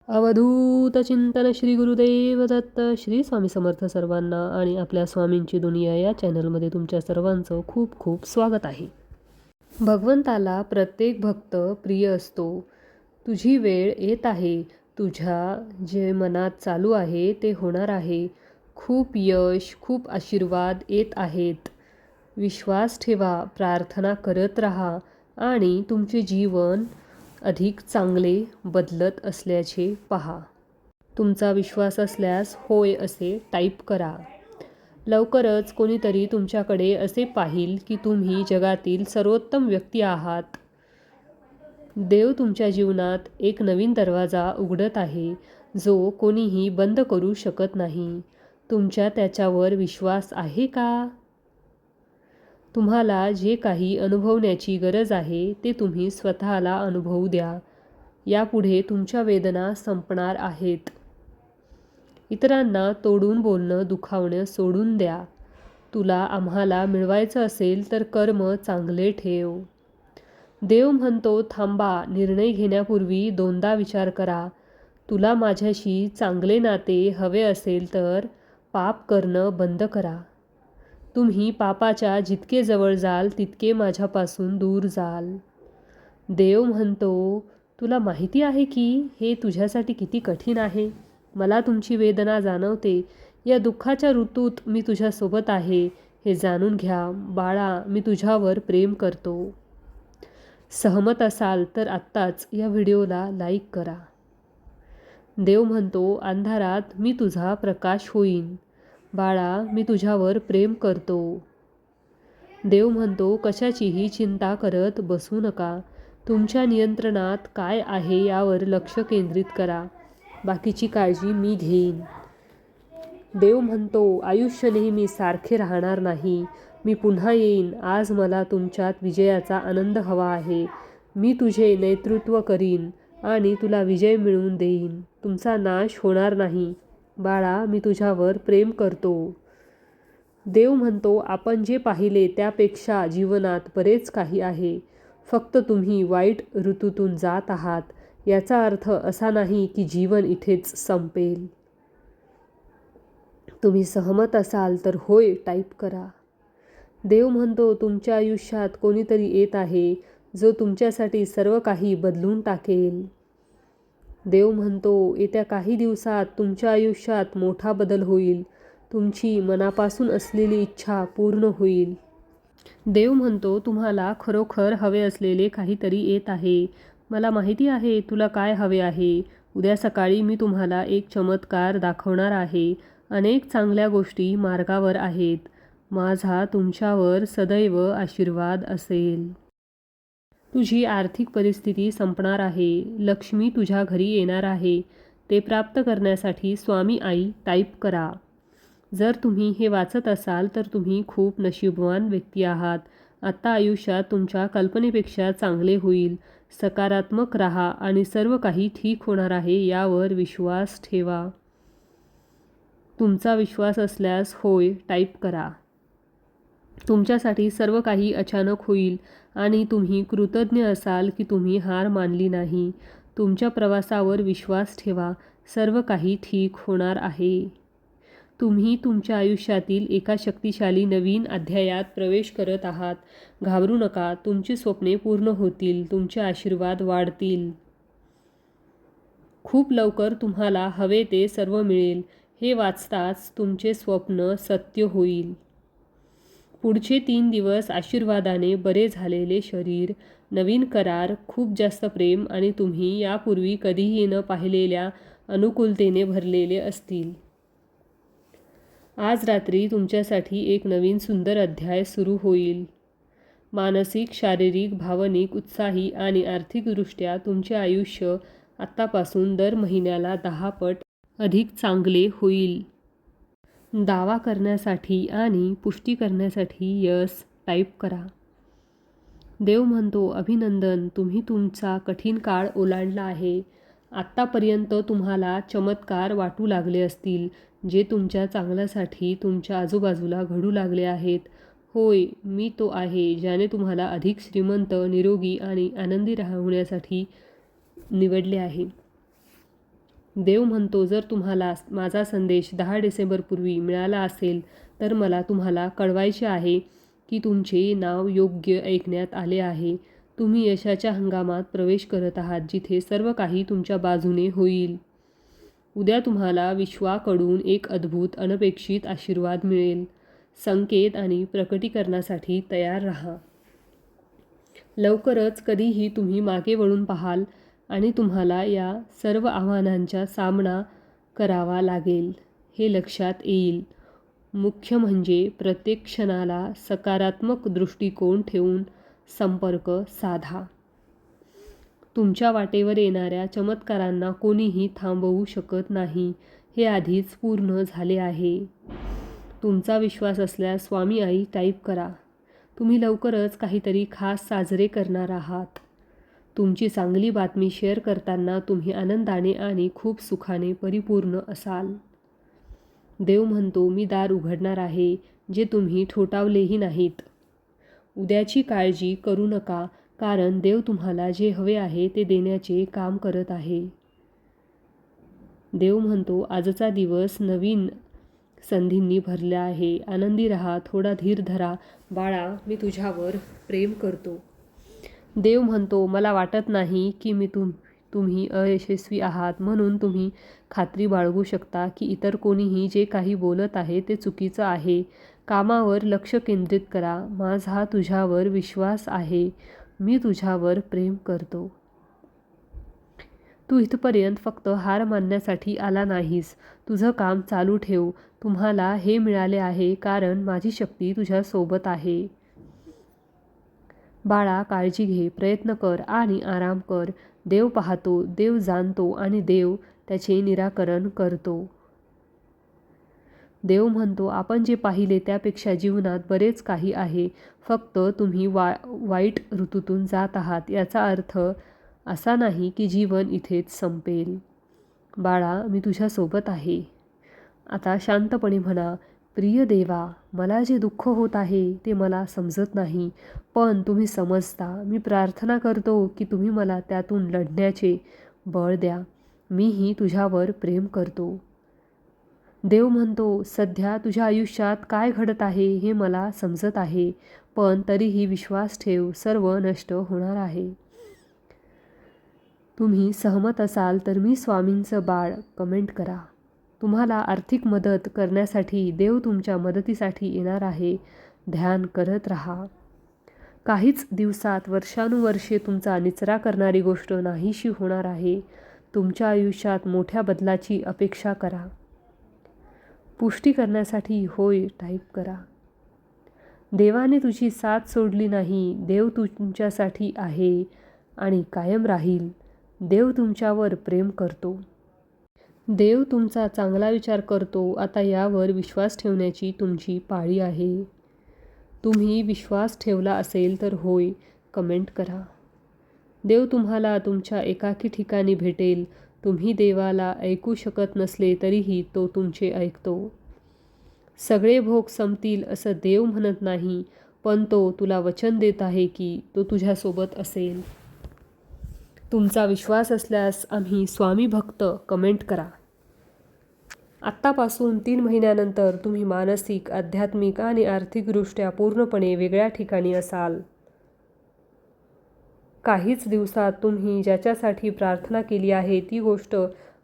अवधूत चिंतन श्री गुरुदेव दत्त. श्री स्वामी समर्थ सर्वांना आणि आपल्या स्वामींची दुनिया या चॅनलमध्ये तुमच्या सर्वांचं खूप खूप स्वागत आहे. भगवंताला प्रत्येक भक्त प्रिय असतो. तुझी वेळ येत आहे. तुझ्या जे मनात चालू आहे ते होणार आहे. खूप यश, खूप आशीर्वाद येत आहेत. विश्वास ठेवा, प्रार्थना करत राहा आणि तुमचे जीवन अधिक चांगले बदलत असल्याचे पहा. तुमचा विश्वास असल्यास होय असे टाईप करा. लवकरच कोणीतरी तुमच्याकडे असे पाहील की तुम्ही जगातील सर्वोत्तम व्यक्ती आहात. देव तुमच्या जीवनात एक नवीन दरवाजा उघडत आहे, जो कोणीही बंद करू शकत नाही. तुमच्या त्याच्यावर विश्वास आहे का? तुम्हाला जे काही अनुभवण्याची गरज आहे ते तुम्ही स्वतःला अनुभवू द्या. यापुढे तुमच्या वेदना संपणार आहेत. इतरांना तोडून बोलणं, दुखावणं सोडून द्या. तुला आम्हाला मिळवायचं असेल तर कर्म चांगले ठेव. देव म्हणतो, थांबा, निर्णय घेण्यापूर्वी दोनदा विचार करा. तुला माझ्याशी चांगले नाते हवे असेल तर पाप करणं बंद करा. तुम्ही पापाच्या जितके जवळ जाल तितके माझ्यापासून दूर जाल. देव म्हणतो, तुला माहिती आहे की हे तुझ्यासाठी किती कठीण आहे. मला तुमची वेदना जाणवते. या दुःखाच्या ऋतूत मी तुझ्यासोबत आहे हे जाणून घ्या. बाळा, मी तुझ्यावर प्रेम करतो. सहमत असाल तर आत्ताच या व्हिडिओला लाईक करा. देव म्हणतो, अंधारात मी तुझा प्रकाश होईन. बाळा, मी तुझ्यावर प्रेम करतो. देव म्हणतो, कशाचीही चिंता करत बसू नका. तुमच्या नियंत्रणात काय आहे यावर लक्ष केंद्रित करा. बाकीची काळजी मी घेईन. देव म्हणतो, आयुष्य नेहमी सारखे राहणार नाही. मी पुन्हा येईन. आज मला तुमच्यात विजयाचा आनंद हवा आहे. मी तुझे नेतृत्व करीन आणि तुला विजय मिळवून देईन. तुमचा नाश होणार नाही. बाळा, मी तुझ्यावर प्रेम करतो. देव म्हणतो, आपण जे पाहिले त्यापेक्षा जीवनात बरेच काही आहे. फक्त तुम्ही वाईट ऋतूतून जात आहात. याचा अर्थ असा नाही की जीवन इथेच संपेल. तुम्ही सहमत असाल तर होय टाईप करा. देव म्हणतो, तुमच्या आयुष्यात कोणीतरी येत आहे जो तुमच्यासाठी सर्व काही बदलून टाकेल. देव म्हणतो, येत्या काही दिवसात तुमच्या आयुष्यात मोठा बदल होईल. तुमची मनापासून असलेली इच्छा पूर्ण होईल. देव म्हणतो, तुम्हाला खरोखर हवे असलेले काहीतरी येत आहे. मला माहिती आहे तुला काय हवे आहे. उद्या सकाळी मी तुम्हाला एक चमत्कार दाखवणार आहे. अनेक चांगल्या गोष्टी मार्गावर आहेत. माझा तुमच्यावर सदैव आशीर्वाद असेल. तुझी आर्थिक परिस्थिती संपणार आहे. लक्ष्मी तुझ्या घरी येणार आहे. ते प्राप्त करण्यासाठी स्वामी आई टाईप करा. जर तुम्ही हे वाचत असाल तर तुम्ही खूप नशीबवान व्यक्ती आहात. आत्ता आयुष्यात तुमच्या कल्पनेपेक्षा चांगले होईल. सकारात्मक राहा आणि सर्व काही ठीक होणार आहे यावर विश्वास ठेवा. तुमचा विश्वास असल्यास होय टाईप करा. तुमच्यासाठी सर्व काही अचानक होईल आणि तुम्ही कृतज्ञ असाल की तुम्ही हार मानली नाही. तुमच्या प्रवासावर विश्वास ठेवा. सर्व काही ठीक होणार आहे. तुम्ही तुमच्या आयुष्यातील एका शक्तिशाली नवीन अध्यायात प्रवेश करत आहात. घाबरू नका. तुमची स्वप्ने पूर्ण होतील. तुमचे आशीर्वाद वाढतील. खूप लवकर तुम्हाला हवे ते सर्व मिळेल. हे वाचताच तुमचे स्वप्न सत्य होईल. पुढचे 3 दिवस आशीर्वादाने बरे झालेले शरीर, नवीन करार, खूप जास्त प्रेम आणि तुम्ही यापूर्वी कधीही न पाहिलेल्या अनुकूलतेने भरलेले असतील. आज रात्री तुमच्यासाठी एक नवीन सुंदर अध्याय सुरू होईल. मानसिक, शारीरिक, भावनिक, उत्साही आणि आर्थिकदृष्ट्या तुमचे आयुष्य आत्तापासून दर महिन्याला 10 पट अधिक चांगले होईल. दावा करण्यासाठी आणि पुष्टी करण्यासाठी यस टाईप करा. देव म्हणतो, अभिनंदन, तुम्ही तुमचा कठीण काळ ओलांडला आहे. आत्तापर्यंत तुम्हाला चमत्कार वाटू लागले असतील, जे तुमच्या चांगल्यासाठी तुमच्या आजूबाजूला घडू लागले आहेत. होय, मी तो आहे ज्याने तुम्हाला अधिक श्रीमंत, निरोगी आणि आनंदी राहण्यासाठी निवडले आहे. देव म्हणतो, जर तुम्हाला माझा संदेश 10 डिसेंबरपूर्वी मिळाला असेल तर मला तुम्हाला कळवायचे आहे की तुमचे नाव योग्य ऐकण्यात आले आहे. तुम्ही यशाच्या हंगामात प्रवेश करत आहात, जिथे सर्व काही तुमच्या बाजूने होईल. उद्या तुम्हाला विश्वाकडून एक अद्भुत अनपेक्षित आशीर्वाद मिळेल. संकेत आणि प्रकटीकरणासाठी तयार राहा. लवकरच कधीही तुम्ही मागे वळून पाहाल आणि तुम्हाला या सर्व आव्हानांचा सामना करावा लागेल हे लक्षात येईल. मुख्य म्हणजे प्रत्येक क्षणाला सकारात्मक दृष्टिकोन ठेवून संपर्क साधा. तुमच्या वाटेवर येणाऱ्या चमत्कारांना कोणीही थांबवू शकत नाही, हे आधीच पूर्ण झाले आहे. तुमचा विश्वास असल्यास स्वामी आई टाईप करा. तुम्ही लवकरच काहीतरी खास साजरे करणार आहात. तुमची चांगली बातमी शेअर करताना तुम्ही आनंदाने आणि खूप सुखाने परिपूर्ण असाल. देव म्हणतो, मी दार उघडणार आहे जे तुम्ही ठोठावलेही नाहीत. उद्याची काळजी करू नका, कारण देव तुम्हाला जे हवे आहे ते देण्याचे काम करत आहे. देव म्हणतो, आजचा दिवस नवीन संधींनी भरला आहे. आनंदी राहा, थोडा धीर धरा. बाळा, मी तुझ्यावर प्रेम करतो. देव म्हणतो, मला वाटत नाही की तुम्ही अयशस्वी आहात, म्हणून तुम्ही खात्री बाळगू शकता की इतर कोणीही जे काही बोलत आहे ते चुकीचं आहे. कामावर लक्ष केंद्रित करा. माझा तुझ्यावर विश्वास आहे. मी तुझ्यावर प्रेम करतो. तू इथपर्यंत फक्त हार मानण्यासाठी आला नाहीस. तुझं काम चालू ठेव. तुम्हाला हे मिळाले आहे कारण माझी शक्ती तुझ्यासोबत आहे. बाळा, काळजी घे, प्रयत्न कर आणि आराम कर. देव पाहतो, देव जाणतो आणि देव त्याचे निराकरण करतो. देव म्हणतो, आपण जे पाहिले त्यापेक्षा जीवनात बरेच काही आहे. फक्त तुम्ही वाईट ऋतूतून जात आहात. याचा अर्थ असा नाही की जीवन इथेच संपेल. बाळा, मी तुझ्यासोबत आहे. आता शांतपणे म्हणा, प्रिय देवा, मला जे दुःख होत आहे ते मला समजत नाही, पण तुम्ही समजता. मी प्रार्थना करतो की तुम्ही मला त्यातून लढण्याचे बळ द्या. मीही तुझ्यावर प्रेम करतो. देव म्हणतो, सध्या तुझ्या आयुष्यात काय घडत आहे हे मला समजत आहे, पण तरीही विश्वास ठेव, सर्व नष्ट होणार आहे. तुम्ही सहमत असाल तर मी स्वामींचं बाळ कमेंट करा. तुम्हाला आर्थिक मदत करण्यासाठी देव तुमच्या मदतीसाठी येणार आहे. ध्यान करत राहा. काहीच दिवसात वर्षानुवर्षे तुमचा निचरा करणारी गोष्ट नाहीशी होणार आहे. तुमच्या आयुष्यात मोठ्या बदलाची अपेक्षा करा. पुष्टी करण्यासाठी होय टाईप करा. देवाने तुझी साथ सोडली नाही. देव तुमच्यासाठी आहे आणि कायम राहील. देव तुमच्यावर प्रेम करतो. देव तुमचा चांगला विचार करतो. आता यावर विश्वास ठेवण्याची तुमची पाळी आहे. तुम्ही विश्वास ठेवला असेल तर होय कमेंट करा. देव तुम्हाला तुमच्या एकाकी ठिकाणी भेटेल. तुम्ही देवाला ऐकू शकत नसले तरीही तो तुमचे ऐकतो. सगळे भोग संपतील असं देव म्हणत नाही, पण तो तुला वचन देत आहे की तो तुझ्यासोबत असेल. तुमचा विश्वास असल्यास आम्ही स्वामी भक्त कमेंट करा. आत्तापासून 3 महिन्यानंतर तुम्ही मानसिक, आध्यात्मिक आणि आर्थिकदृष्ट्या पूर्णपणे वेगळ्या ठिकाणी असाल. काहीच दिवसात तुम्ही ज्याच्यासाठी प्रार्थना केली आहे ती गोष्ट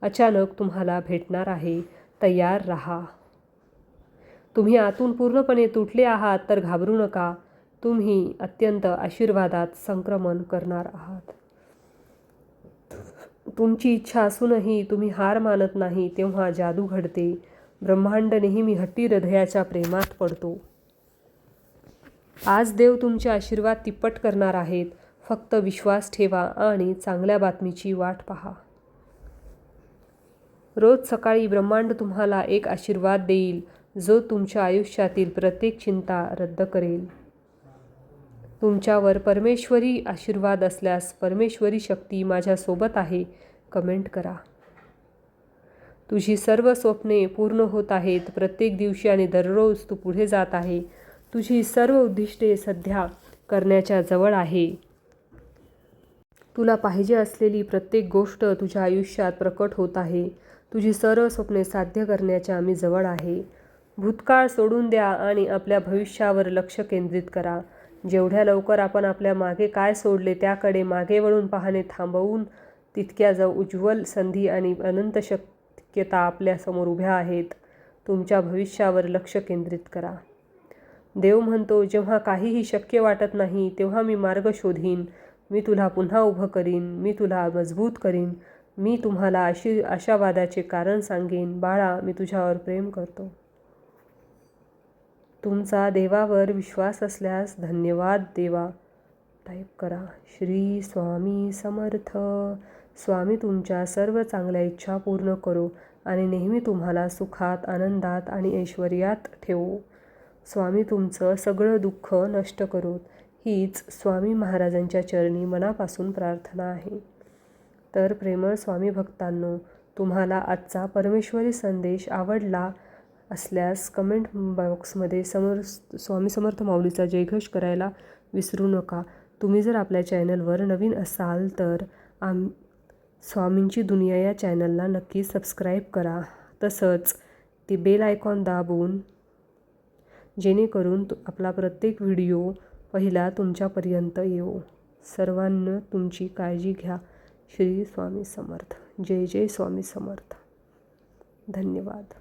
अचानक तुम्हाला भेटणार आहे. तयार राहा. तुम्ही आतून पूर्णपणे तुटले आहात तर घाबरू नका. तुम्ही अत्यंत आशीर्वादात संक्रमण करणार आहात. तुमची इच्छा असूनही तुम्ही हार मानत नाही तेव्हा जादू घडते. ब्रह्मांड नेहमी हट्टी हृदयाच्या प्रेमात पडतो. आज देव तुमचे आशीर्वाद तिप्पट करणार आहेत. फक्त विश्वास ठेवा आणि चांगल्या बातमीची वाट पहा. रोज सकाळी ब्रह्मांड तुम्हाला एक आशीर्वाद देईल जो तुमच्या आयुष्यातील प्रत्येक चिंता रद्द करेल. तुमच्यावर परमेश्वरी आशीर्वाद असल्यास परमेश्वरी शक्ती माझ्यासोबत आहे कमेंट करा. तुझी सर्व स्वप्ने पूर्ण होत आहेत. प्रत्येक दिवशी आणि दररोज तू पुढे जात आहे. तुझी सर्व उद्दिष्टे सध्या करण्याच्या जवळ आहे. तुला पाहिजे असलेली प्रत्येक गोष्ट तुझ्या आयुष्यात प्रकट होत आहे. तुझी सर्व स्वप्ने साध्य करण्याच्या मी जवळ आहे. भूतकाळ सोडून द्या आणि आपल्या भविष्यावर लक्ष केंद्रित करा. जेवढ्या लवकर आपण आपल्या मागे काय सोडले त्याकडे मागे वळून पाहणे थांबवून तितक्या उज्ज्वल संधी आणि अनंत शक्यता आपल्यासमोर उभ्या आहेत. तुमच्या भविष्यावर लक्ष केंद्रित करा. देव म्हणतो, जेव्हा काहीही शक्य वाटत नाही तेव्हा मी मार्ग शोधीन. मी तुला पुन्हा उभं करीन. मी तुला मजबूत करीन. मी तुम्हाला आशावादाचे कारण सांगेन. बाळा, मी तुझ्यावर प्रेम करतो. तुमचा देवावर विश्वास असल्यास धन्यवाद देवा टाईप करा. श्री स्वामी समर्थ. स्वामी तुमच्या सर्व चांगल्या इच्छा पूर्ण करो आणि नेहमी तुम्हाला सुखात, आनंदात आणि ऐश्वर्यात ठेवो. स्वामी तुमचं सगळं दुःख नष्ट करोत. हीच स्वामी महाराजांच्या चरणी मनापासून प्रार्थना आहे. तर प्रेमळ स्वामी भक्तांनो, तुम्हाला आजचा परमेश्वरी संदेश आवडला असल्यास कमेंट बॉक्समध्ये स्वामी समर्थ माऊलीचा जयघोष करायला विसरू नका. तुम्ही जर आपल्या चॅनलवर नवीन असाल तर स्वामींची दुनिया या चॅनलला नक्की सबस्क्राईब करा. तसंच ती बेल आयकॉन दाबून जेणेकरून आपला प्रत्येक व्हिडिओ पहिला तुमच्यापर्यंत येऊ. सर्वांना तुमची काळजी घ्या. श्री स्वामी समर्थ. जय जय स्वामी समर्थ. धन्यवाद.